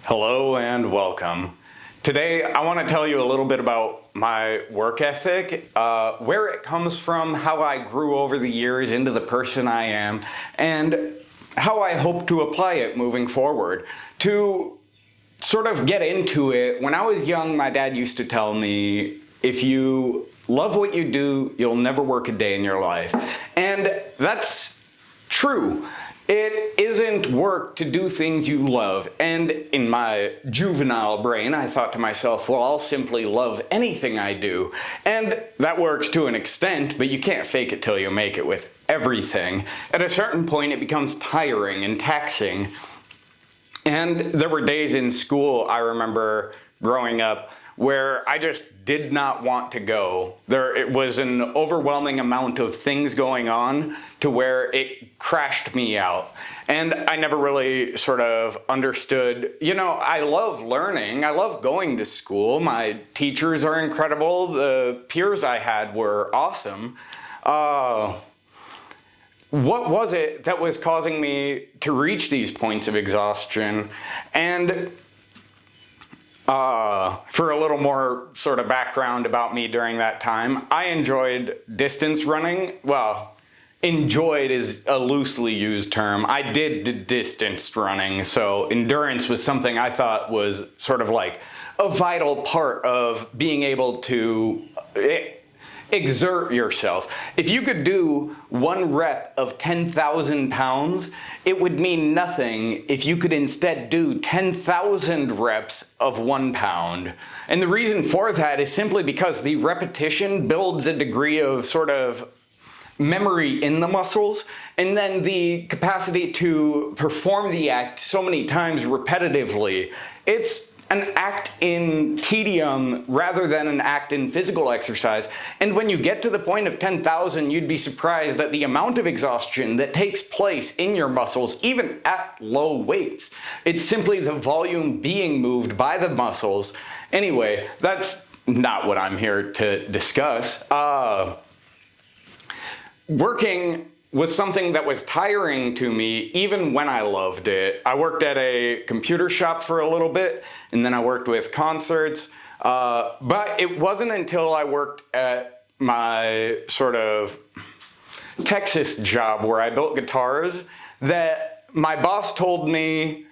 Hello and welcome. Today I want to tell you a little bit about my work ethic, where it comes from, how I grew over the years into the person I am, and how I hope to apply it moving forward. To sort of get into it, when I was young, my dad used to tell me, if you love what you do, you'll never work a day in your life. And that's true. It isn't work to do things you love. And in my juvenile brain, I thought to myself, well, I'll simply love anything I do. And that works to an extent, but you can't fake it till you make it with everything. At a certain point, it becomes tiring and taxing. And there were days in school, I remember growing up, where I just did not want to go. It was an overwhelming amount of things going on to where it crashed me out. And I never really sort of understood, I love learning, I love going to school, my teachers are incredible, the peers I had were awesome. What was it that was causing me to reach these points of exhaustion? And for a little more sort of background about me during that time, I enjoyed distance running. Well, enjoyed is a loosely used term. I did distance running, so endurance was something I thought was sort of like a vital part of being able to exert yourself. If you could do one rep of 10,000 pounds, it would mean nothing if you could instead do 10,000 reps of 1 pound. And the reason for that is simply because the repetition builds a degree of sort of memory in the muscles, and then the capacity to perform the act so many times repetitively. It's an act in tedium rather than an act in physical exercise. And when you get to the point of 10,000, you'd be surprised at the amount of exhaustion that takes place in your muscles, even at low weights. It's simply the volume being moved by the muscles. Anyway, that's not what I'm here to discuss. Working was something that was tiring to me even when I loved it. I worked at a computer shop for a little bit, and then I worked with concerts, but it wasn't until I worked at my sort of Texas job where I built guitars that my boss told me,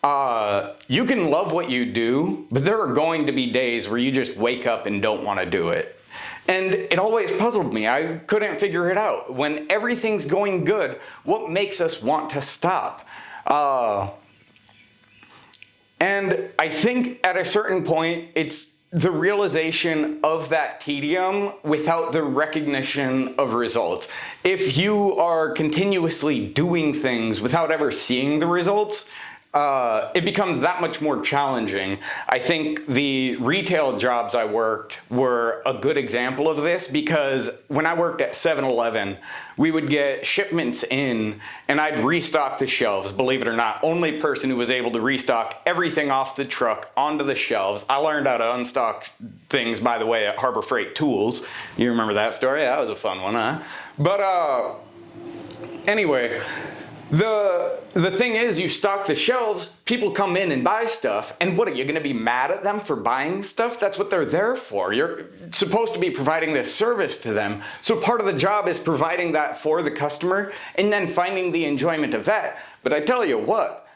you can love what you do, but there are going to be days where you just wake up and don't want to do it. And it always puzzled me. I couldn't figure it out. When everything's going good, what makes us want to stop? And I think at a certain point, it's the realization of that tedium without the recognition of results. If you are continuously doing things without ever seeing the results, it becomes that much more challenging. I think the retail jobs I worked were a good example of this, because when I worked at 7-Eleven, we would get shipments in and I'd restock the shelves. Believe it or not, only person who was able to restock everything off the truck onto the shelves. I learned how to unstock things, by the way, at Harbor Freight Tools. You remember that story? That was a fun one, huh? But anyway, the thing is, you stock the shelves, people come in and buy stuff, and what, are you going to be mad at them for buying stuff? That's what they're there for. You're supposed to be providing this service to them. So part of the job is providing that for the customer and then finding the enjoyment of that. But I tell you what,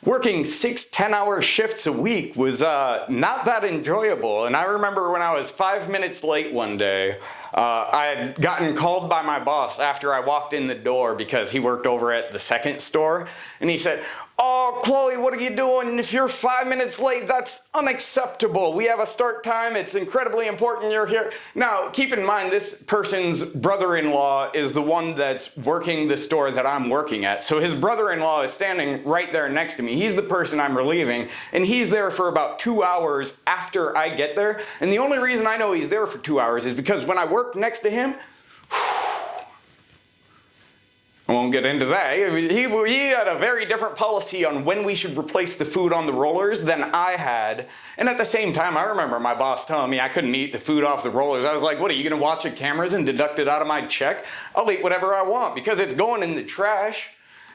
working 6 10-hour shifts a week was not that enjoyable. And I remember when I was 5 minutes late one day, I had gotten called by my boss after I walked in the door because he worked over at the second store. And he said, "Oh, Chloe, what are you doing? If you're 5 minutes late, that's unacceptable. We have a start time. It's incredibly important you're here." Now, keep in mind, this person's brother-in-law is the one that's working the store that I'm working at. So his brother-in-law is standing right there next to me. He's the person I'm relieving, and he's there for about 2 hours after I get there. And the only reason I know he's there for 2 hours is because when I work next to him, I won't get into that. He had a very different policy on when we should replace the food on the rollers than I had. And at the same time, I remember my boss telling me I couldn't eat the food off the rollers. I was like, what, are you going to watch the cameras and deduct it out of my check? I'll eat whatever I want because it's going in the trash.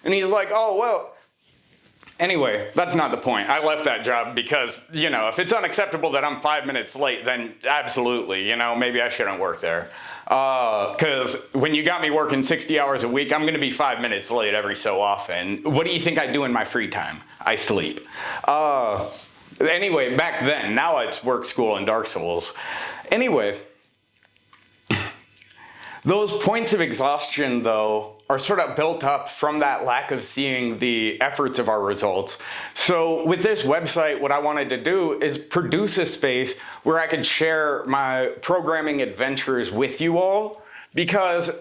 And he's like, oh, well, Anyway, that's not the point. I left that job because, you know, if it's unacceptable that I'm 5 minutes late, then absolutely, you know, maybe I shouldn't work there. Because when you got me working 60 hours a week, I'm going to be 5 minutes late every so often. What do you think I do in my free time? I sleep. Anyway, back then, now it's work, school, and Dark Souls. Anyway, those points of exhaustion, though, are sort of built up from that lack of seeing the efforts of our results. So with this website, what I wanted to do is produce a space where I could share my programming adventures with you all, because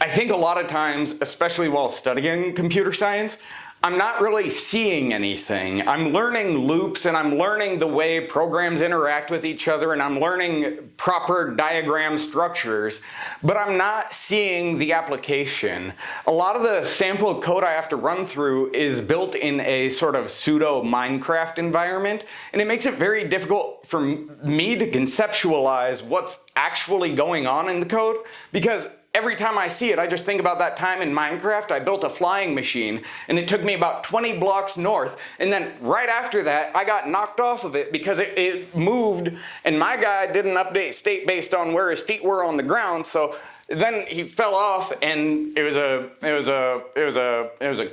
I think a lot of times, especially while studying computer science, I'm not really seeing anything. I'm learning loops, and I'm learning the way programs interact with each other, and I'm learning proper diagram structures, but I'm not seeing the application. A lot of the sample code I have to run through is built in a sort of pseudo Minecraft environment, and it makes it very difficult for me to conceptualize what's actually going on in the code, because every time I see it, I just think about that time in Minecraft I built a flying machine, and it took me about 20 blocks north, and then right after that I got knocked off of it because it moved, and my guy didn't update state based on where his feet were on the ground, so then he fell off, and it was a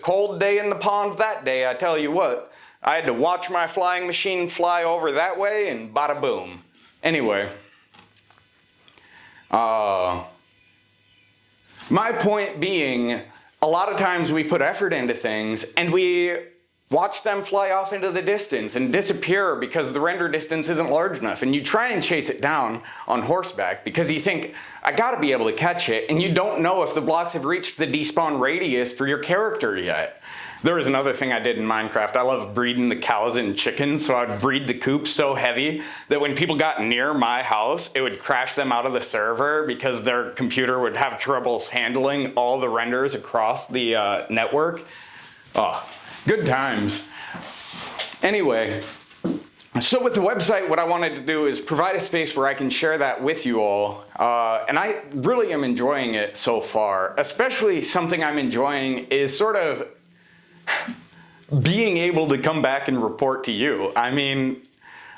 cold day in the pond that day, I tell you what. I had to watch my flying machine fly over that way, and bada boom. Anyway. My point being, a lot of times we put effort into things and we watch them fly off into the distance and disappear because the render distance isn't large enough, and you try and chase it down on horseback because you think, I gotta be able to catch it, and you don't know if the blocks have reached the despawn radius for your character yet. There was another thing I did in Minecraft. I love breeding the cows and chickens, so I'd breed the coops so heavy that when people got near my house, it would crash them out of the server because their computer would have troubles handling all the renders across the network. Oh, good times. Anyway, so with the website, what I wanted to do is provide a space where I can share that with you all, and I really am enjoying it so far. Especially something I'm enjoying is sort of being able to come back and report to you. I mean,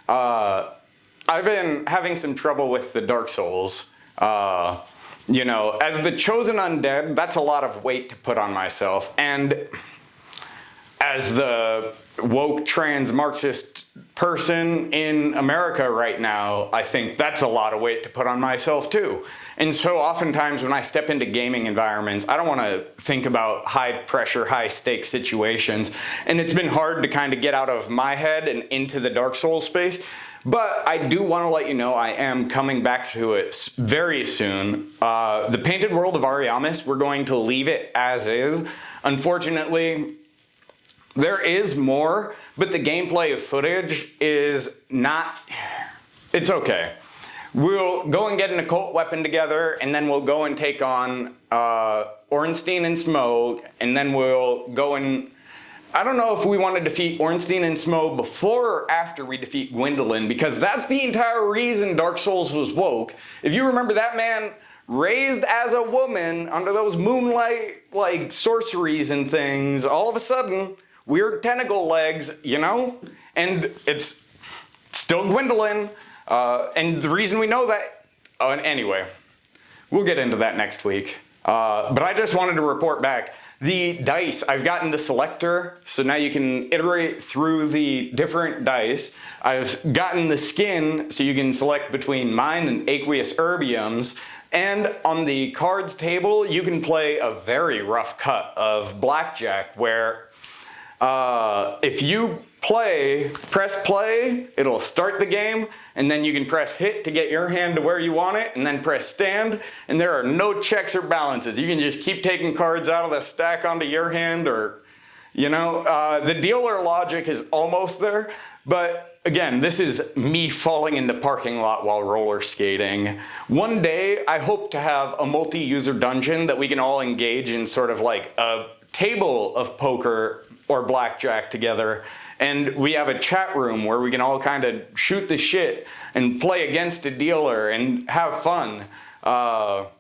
I've been having some trouble with the Dark Souls. You know, as the chosen undead, that's a lot of weight to put on myself. And as the woke trans Marxist person in America right now, I think that's a lot of weight to put on myself too. And so oftentimes when I step into gaming environments, I don't want to think about high pressure, high stakes situations. And it's been hard to kind of get out of my head and into the Dark Souls space. But I do want to let you know I am coming back to it very soon. The Painted World of Ariamis, we're going to leave it as is. Unfortunately, there is more, but the gameplay of footage is not, it's okay. We'll go and get an occult weapon together, and then we'll go and take on Ornstein and Smough, and then we'll go and, I don't know if we want to defeat Ornstein and Smough before or after we defeat Gwendolyn, because that's the entire reason Dark Souls was woke. If you remember, that man raised as a woman under those moonlight, like, sorceries and things, all of a sudden, weird tentacle legs, you know? And it's still Gwendolyn. And the reason we know that, anyway, we'll get into that next week. But I just wanted to report back. The dice, I've gotten the selector, so now you can iterate through the different dice. I've gotten the skin, so you can select between mine and aqueous erbiums. And on the cards table, you can play a very rough cut of blackjack, where if you press play, it'll start the game, and then you can press hit to get your hand to where you want it, and then press stand, and there are no checks or balances. You can just keep taking cards out of the stack onto your hand, or, you know, the dealer logic is almost there, but again, this is me falling in the parking lot while roller skating. One day, I hope to have a multi-user dungeon that we can all engage in sort of like a table of poker or blackjack together, and we have a chat room where we can all kind of shoot the shit and play against a dealer and have fun. But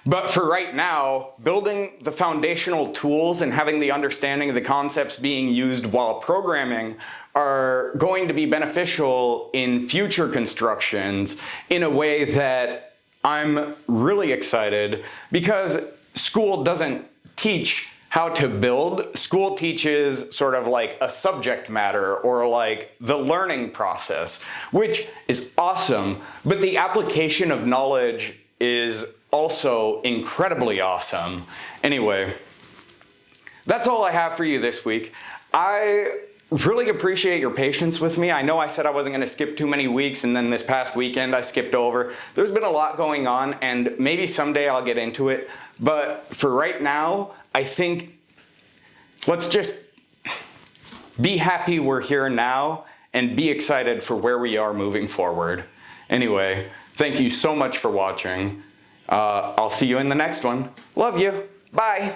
But for right now, building the foundational tools and having the understanding of the concepts being used while programming are going to be beneficial in future constructions in a way that I'm really excited, because school doesn't teach how to build. School teaches sort of like a subject matter or like the learning process, which is awesome, but the application of knowledge is also incredibly awesome. Anyway, that's all I have for you this week. I really appreciate your patience with me. I know I said I wasn't going to skip too many weeks, and then this past weekend I skipped over. There's been a lot going on, and maybe someday I'll get into it. But for right now, I think let's just be happy we're here now and be excited for where we are moving forward. Anyway, thank you so much for watching. I'll see you in the next one. Love you. Bye.